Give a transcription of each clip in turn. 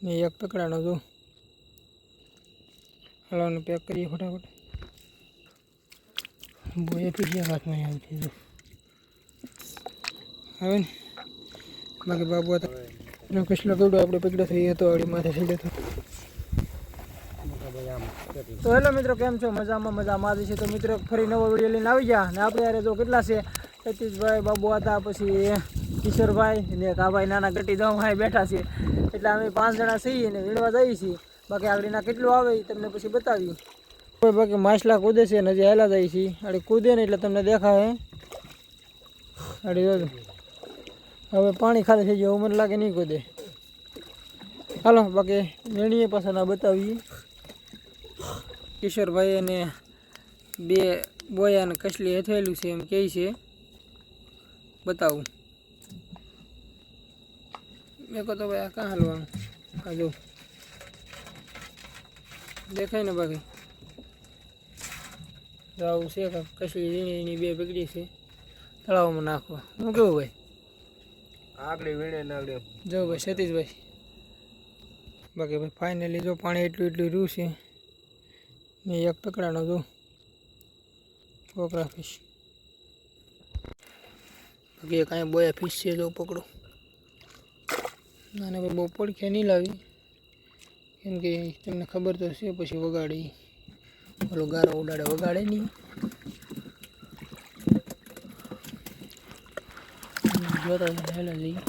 ને એક પકડાનો જો હલાવને પેક કરીએ ફટાફટ. બોએ પીછે હાથમાં આવી છે જો હવે ને બાકી બાબુ હતા કસલો કેવડો આપણે પકડ્યો થઈ હતો આવડી માથે થઈ જતો. તો હેલો મિત્રો, કેમ છો? મજામાં છે. તો મિત્રો ફરી નવો વિડીયો લઈને આવી ગયા ને આપણે યાર જો કેટલા છે, સતીશભાઈ, બાબુ હતા, પછી કિશોરભાઈ ને કાભાઈ નાના ગટી દઉં ભાઈ બેઠા છે. એટલે અમે 5 જણા છીએ ને વીણવા જઈએ છીએ. બાકી આગળના કેટલું આવે એ તમને પછી બતાવી. બાકી માછલા કૂદે છે ને હજી હેલા જાય છે. આડી કૂદે ને એટલે તમને દેખાય. આડી જોજો હવે પાણી ખાલી થઈ ગયું, મને લાગે નહીં કૂદે. હાલો બાકી વેણીએ પાછા ના બતાવીએ. કિશોરભાઈ અને 2 બોયા ને કસલી હેથેલું છે એમ કહે છે, બતાવું. મેં કહો તો ભાઈ આ કાં હાલવાનું? આ જો દેખાય ને. બાકી આવું છે કાંક કસલી વીણીની 2 પકડી છે, તળાવમાં નાખવા. હું કેવું ભાઈ? આગળ વીણે નાગડે જો ભાઈ સતીશભાઈ. બાકી ભાઈ ફાઇનલી જો પાણી એટલું રહ્યું છે ને એક પકડાનો જો કોકરા ફિશ. બાકી એક અહીંયા બોયા ફિશ છે જો પકડો. નાને ભાઈ બહુ પડખે નહીં લાવી, કેમ કે તમને ખબર તો છે પછી વગાડી ઓલો ગારો ઉડાડે વગાડે નહીં. જોતા હેલા જઈએ.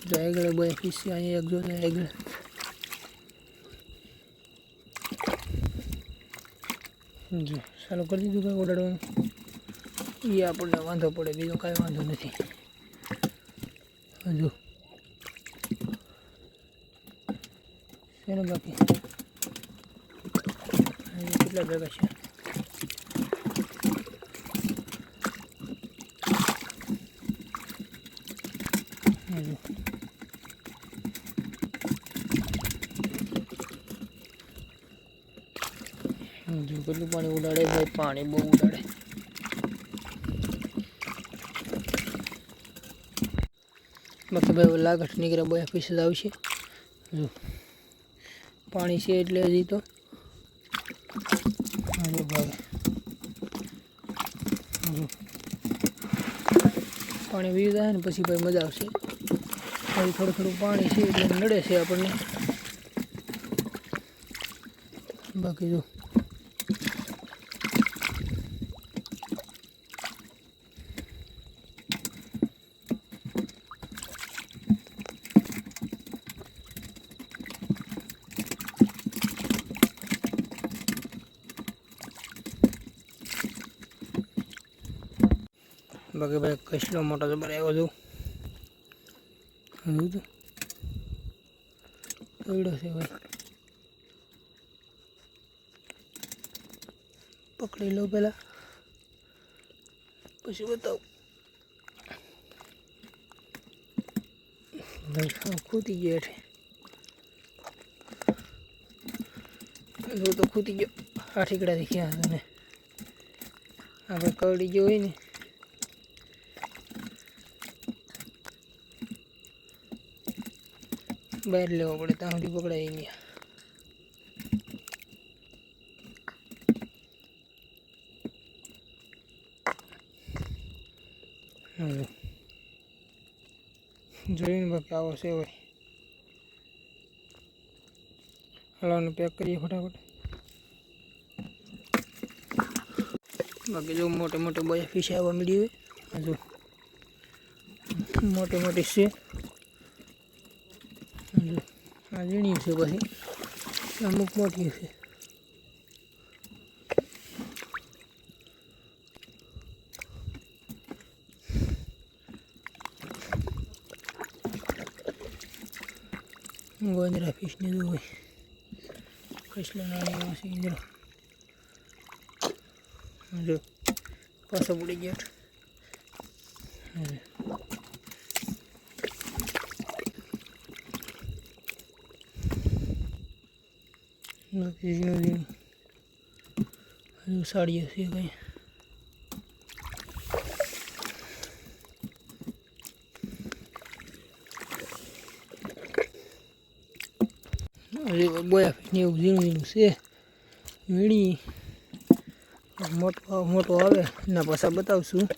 જો આગળ બોયા ફિશ છે, અહીંયા એક જોતા આગળ. જો ચાલુ કરી દીધું કાંઈ ઉડાડવાનું. એ આપણને વાંધો પડે, બીજો કાંઈ વાંધો નથી. હજુ છે ને બાકી કેટલા ભેગા છે. જો કેટલું પાણી ઉડાડે ભાઈ, પાણી બહુ ઉડાડે. બાકી ભાઈ લાગઠ નીકળે બોયા પીસ જ આવશે. જો પાણી છે એટલે હજી તો પાણી વી જાય ને પછી ભાઈ મજા આવશે. હજી થોડું પાણી છે એટલે નડે છે આપણને. બાકી જો બાકી ભાઈ કસલો મોટો જબર આવ્યો છું. પડ્યો છે ભાઈ, પકડી લો પેલા પછી બતાવું. ખૂતી ગયો એટલે તો ખૂતી ગયો. આ ઠીકડાથી ક્યાં હતો ને આપણે કરડી ગયો હોય ને બહાર લેવો પડે, ત્યાં સુધી પકડાય નહીં. જોઈને બાકી આવો છે ભાઈ. હલાવને પેક કરીએ ફટાફટ. બાકી જો મોટે બોયા ફિશ આવવા મળી હોય. હજુ મોટી છે. આ ઝીણી છે, પછી અમુક મોટી છે. ગોંદરા ફિશને જો હોય કસલા નાની છે. ઇન્દ્ર જો પાછો પડી ગયો. બાકી ઝીણું હજુ સાડીઓ છે કંઈ. બોયા ફીને એવું ઝીણું ઝીણું છે વીણી મોટો આવે એના પાછા બતાવશું.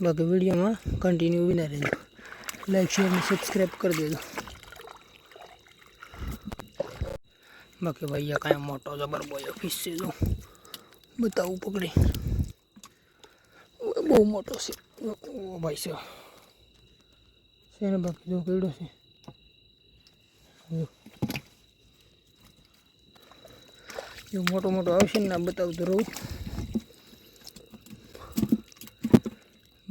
બાકી વિડીયોમાં કન્ટિન્યુ વિના રહેજો. લાઈક શેર અને સબસ્ક્રાઈબ કરી દેજો. બાકી ભાઈ આ કાંઈ મોટો જબર બોયો ફિશ છે. જો બતાવું પકડી, બહુ મોટો છે. ઓ ભાઈ છે ને બાકી જો કેવડો છે. જો મોટો આવશે ને બતાવતો રહું.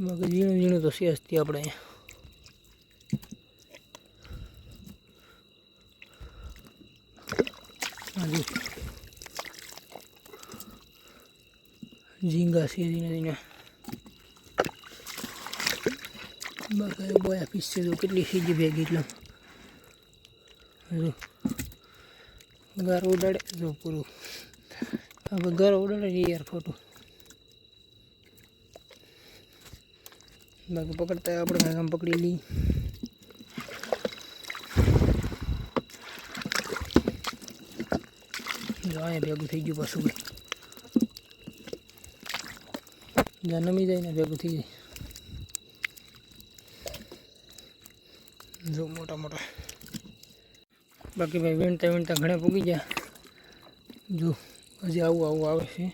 બાકી ઝીણું તો છે હસ્તી આપણે અહીંયા. ઝીંગા છે ઝીણા. બાકી બોયા ફીસ છે. જો કેટલી સીજી ભેગી એટલે જો ગાર ઉડાડે. જો પૂરું હવે ગાર ઉડાડે યાર ખોટું. બાકી પકડતા આપણે કાંઈ કામ પકડી લઈ. જો અહીંયા ભેગું થઈ ગયું પાછું ભાઈ. જ્યાં નમી જાય ને ભેગું થઈ જાય. જો મોટા બાકી ભાઈ વીણતા ઘણા પૂગી ગયા. જો હજી આવું આવે છે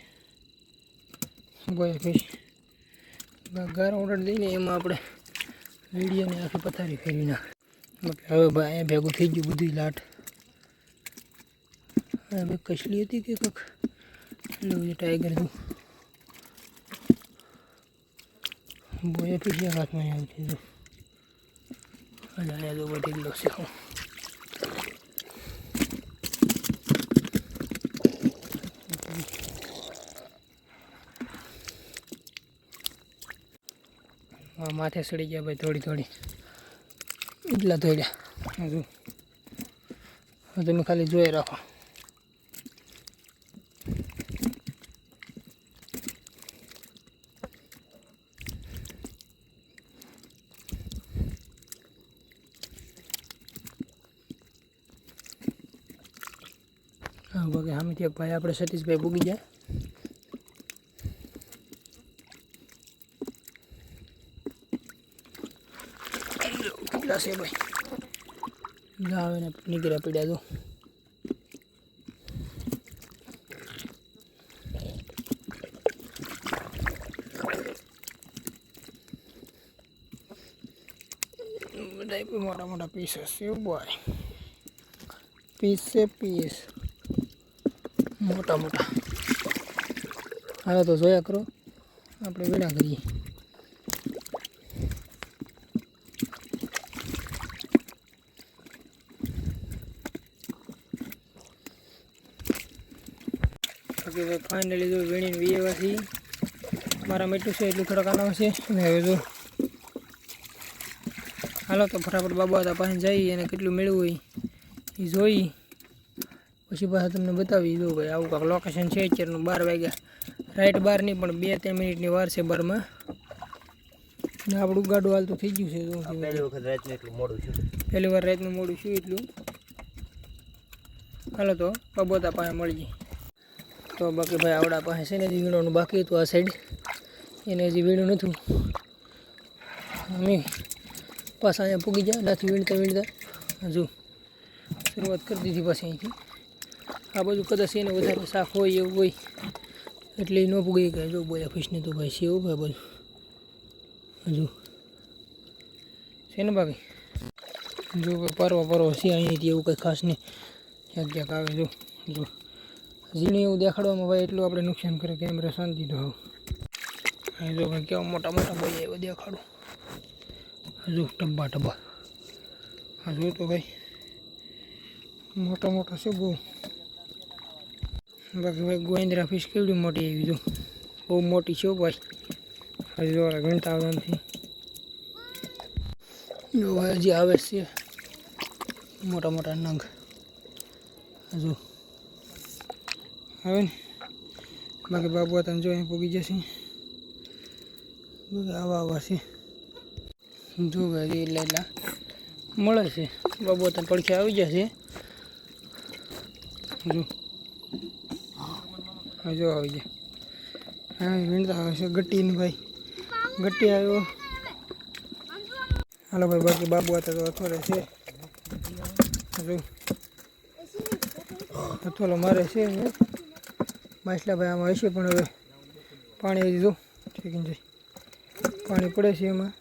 બોયા ફિશ. ગારો ઓર્ડર દઈને એમાં આપણે વીડિયોને આખી પથારી ફેરવી નાખે. બાકી હવે ભાઈ અહીંયા ભેગું થઈ ગયું બધું લાટ. હવે કસલી હતી કે કંઈક એટલે ટાઈગર હતું. બોયા ફિશ હાથમાં આવે છે. જો અહીંયા જો બધી લો છે. માથે સડી ગયા ભાઈ થોડી એટલા ધોડ્યા. હજુ તમે ખાલી જોઈ રાખો. હા બાકી સામેથી એક ભાઈ આપણે સતીશભાઈ પૂગી જાય. કેટલા છે ભાઈ આવે ને નીકળ્યા પીડ્યા. તો બધા મોટા પીસ છે બોય. પીસ મોટા હવે તો જોયા કરો. આપણે વીણા કરીએ. ઓકે ફાઇનલી જો વીણીને વીએવાથી મારા એટલું છે એટલું થોડાક આના છે. અને હવે જો હાલો તો ફટાફટ બાબા હતા પાસે જઈ અને કેટલું મેળવું હોય એ જોઈ પછી પાછા તમને બતાવી. દો ભાઈ આવું કાંક લોકેશન છે. અત્યારનું 12 વાગ્યા રાઈટ 12 નહીં પણ 2-3 મિનિટની વાર છે બારમાં. ને આપણું ગાડું હાલતું થઈ ગયું છે. પહેલી વાર રાતનું મોડું છું એટલું. હાલો તો બાબા પાસે મળી જાય. તો બાકી ભાઈ આવડા પાસે છે ને હજી વીણવાનું બાકી હતું. આ સાઈડ એને હજી વીણું નહોતું. અમે પાછા અહીંયા પૂગી જાય. નાથી વીણતા હજુ શરૂઆત કરી દીધી પાછી અહીંથી. આ બાજુ કદાચ એને વધારે શાક હોય એવું હોય એટલે એ ન પૂગી ગયા. જો બોયા ફિશને તો ભાઈ છે એવું ભાઈ બાજુ હજુ છે ને બાકી. જો પરવા છે અહીંથી એવું કંઈ ખાસ નહીં. ક્યાંક આવે. જો ઝીણું એવું દેખાડવામાં ભાઈ એટલું આપણે નુકસાન કરે. કેમેરા શાંતિ તો હવે જો ભાઈ કેવા મોટા બોયા એવા દેખાડું. હજુ ટબ્બા હજુ તો ભાઈ મોટા છે બહુ. બાકી ભાઈ ગોવિંદરા ફિશ કેવડી મોટી આવી. જો બહુ મોટી છે ભાઈ. હજી જો ગણતા આવતા નથી. જો ભાઈ હજી આવે છે મોટા નંગ. હજુ આવે ને. બાકી બાબુ તમે જો અહીં પૂગી જશે. બાકી આવા છે. જો ભાઈ એટલા મળે છે. બાબુ તો પડખે આવી ગયા છે જો હા જો આવી ગયા હા વીણતા આવે છે ગટ્ટી ને ભાઈ ગટ્ટી આવ્યો હાલો ભાઈ બાકી બાબુ હતા તો અથોરે છે જો અથોલો મારે છે માછલા ભાઈ આમાં હશે પણ હવે પાણી દીધું ઠીક છે પાણી પડે છે એમાં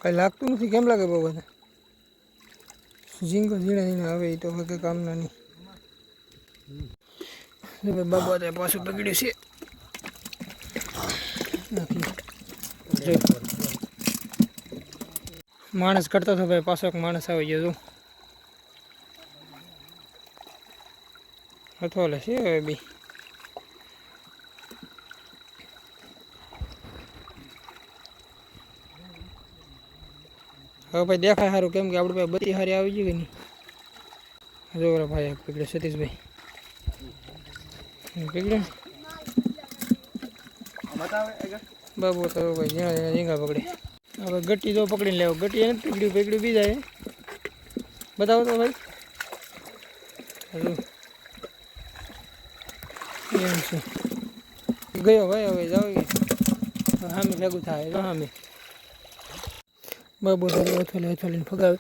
કઈ લાગતું નથી કેમ લાગે બહુ બધા ઝીંગો ઝીણા ઝીણા આવે એ તો હવે કંઈ કામના નહીં બાબા ત્યાં પાછું પકડ્યું છે માણસ કરતો હતો ભાઈ પાછો એક માણસ આવી ગયો તું અથોલે છે હવે બી હવે ભાઈ દેખાય સારું કેમ કે આપણે ભાઈ બધી હારી આવી ગઈ કે નહીં જો ભાઈ પકડે સતીશભાઈ પકડે બાબુ તો ભાઈ ઝીણા ઝીણા ઝીંગા પકડે હવે ગટ્ટી તો પકડીને લેવો ગટ્ટી એને પકડ્યું બીજા બતાવો તો ભાઈ હજુ એમ છે ગયો ભાઈ હવે જાવ સામે ભેગું થાય સામે બાબુ તો અથોલીને ફગાવે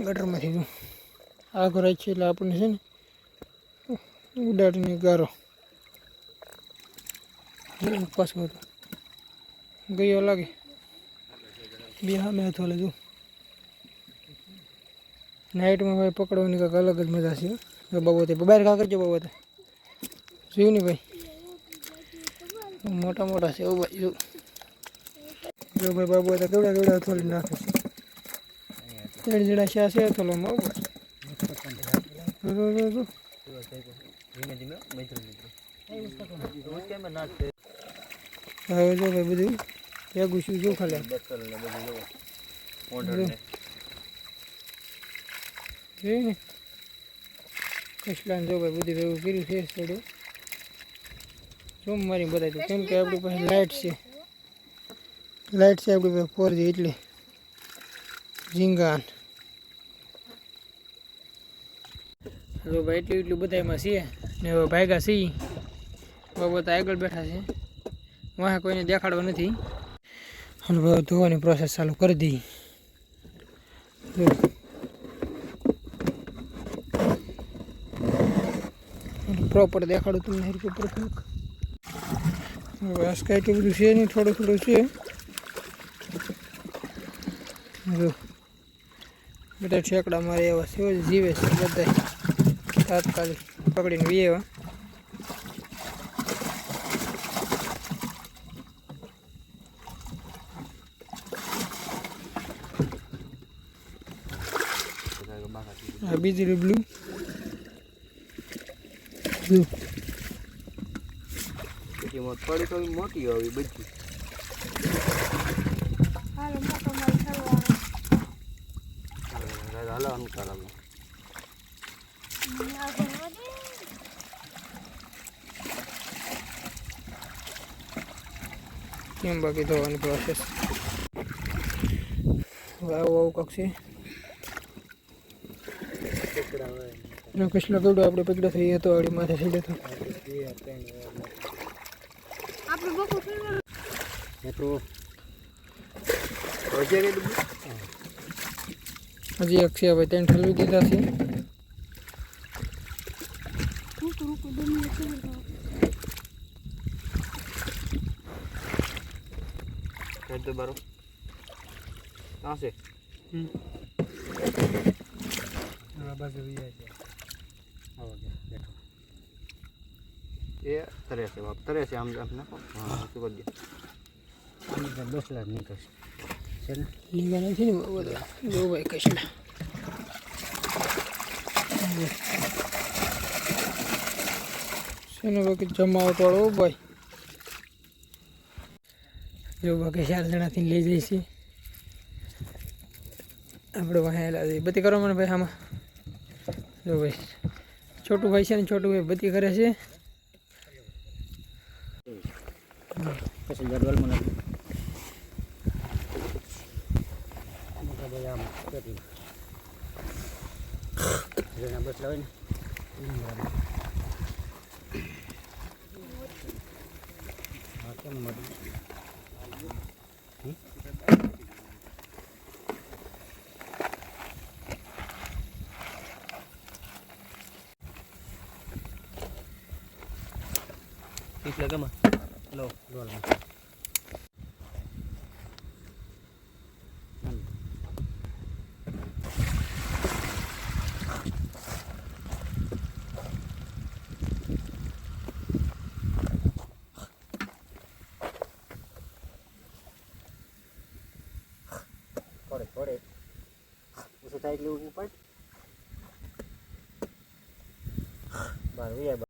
ગટરમાંથી જો આગળ રાખીએ એટલે આપણને છે ને ઉડાડીને ગારો પાછો હતો ગયો લાગે બે સામે અથોલે જો નાઇટમાં ભાઈ પકડવાની કંઈક અલગ જ મજા છે બાબુ તે બહાર ખા કરજો બાબુ તે જોયું ને ભાઈ મોટા મોટા છે એવું ભાઈ જો ભાઈ બાબુ હતા કેવડા કેવડા અથોલી નાખે છે 3 જણા છે અથોલામાં હવે જો ભાઈ બધું ભેગું શું જો ખાલે જોયું ને કસલાને જો ભાઈ બધું ભેગું કર્યું છે સાઈડે સોમવારી બતાવી દઉં કેમ કે આપણી પાસે લાઇટ છે આપણી પાસે 4G એટલે ઝીંગાન જો ભાઈ એટલું બધામાં છે ને હવે ભાગ્યા છીએ બાબા તો આગળ બેઠા છે વાહ કોઈને દેખાડવા નથી અને હવે ધોવાની પ્રોસેસ ચાલુ કરી દઈએ પ્રોપર દેખાડું તમને હરકું પરફેક્ટ હવે આ કાંઈ એટલું બધું છે નહીં થોડું થોડું છે જો બધા ઠેકડા મારે એવા છે જીવે છે બધા તાત્કાલિક પકડીને વી એવા આ બીજી બ્લુ થોડી મોટી આવી બધી હાલો અંકાર કેમ બાકી ધોવાની પ્રોસેસ આવું કાંક છે કસલો કેવડો આપણે પકડો થઈ હતો આડી માથે સીડે તો હજી એક છે ભાઈ 3 ઠલવી દીધા છે तो बारो कहाँ से बस भी है ये तरह से हम अपना हाँ શું કરી દે 10 લાખ નીકળશે છે ને લીંગા નથી ને બધા જો ભાઈ કશલા શેનો બાકી જમાવટ વાળો ભાઈ જો બાકી 4 જણાથી લઈ જઈશે આપણે વહેલા બધી કરવા મને ભાઈ આમાં જો ભાઈ છોટું ભાઈ છે ને છોટું ભાઈ બધી કરે છે પછી જડવલ મને મોટા ભાઈ આમ કેતી જેના બસ લાવે ને હા કેમ મત એટલે કેમ લો ડોલ થોડે ઓછું થાય એટલે ઉપર બાર